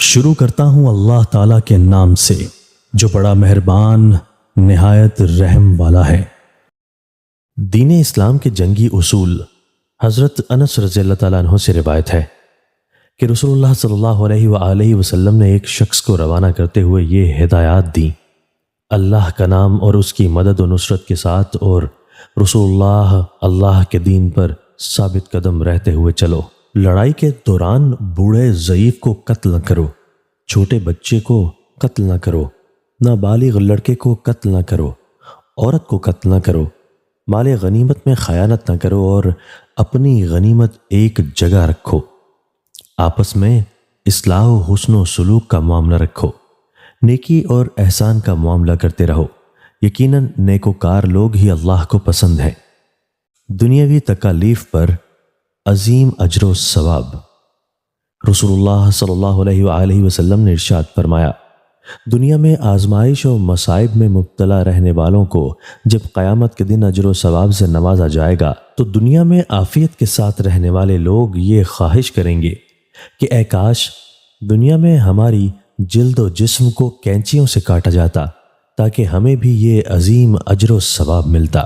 شروع کرتا ہوں اللہ تعالیٰ کے نام سے جو بڑا مہربان نہایت رحم والا ہے۔ دین اسلام کے جنگی اصول۔ حضرت انس رضی اللہ تعالیٰ عنہ سے روایت ہے کہ رسول اللہ صلی اللہ علیہ وآلہ وسلم نے ایک شخص کو روانہ کرتے ہوئے یہ ہدایات دیں: اللہ کا نام اور اس کی مدد و نصرت کے ساتھ، اور رسول اللہ کے دین پر ثابت قدم رہتے ہوئے چلو۔ لڑائی کے دوران بوڑھے ضعیف کو قتل نہ کرو، چھوٹے بچے کو قتل نہ کرو، نابالغ لڑکے کو قتل نہ کرو، عورت کو قتل نہ کرو، مال غنیمت میں خیانت نہ کرو، اور اپنی غنیمت ایک جگہ رکھو۔ آپس میں اصلاح و حسن و سلوک کا معاملہ رکھو، نیکی اور احسان کا معاملہ کرتے رہو، یقیناً نیکوکار لوگ ہی اللہ کو پسند ہیں۔ دنیاوی تکالیف پر عظیم اجر و ثواب۔ رسول اللہ صلی اللہ علیہ وآلہ وسلم نے ارشاد فرمایا: دنیا میں آزمائش و مصائب میں مبتلا رہنے والوں کو جب قیامت کے دن اجر و ثواب سے نوازا جائے گا تو دنیا میں عافیت کے ساتھ رہنے والے لوگ یہ خواہش کریں گے کہ اے کاش دنیا میں ہماری جلد و جسم کو کینچیوں سے کاٹا جاتا تاکہ ہمیں بھی یہ عظیم اجر و ثواب ملتا۔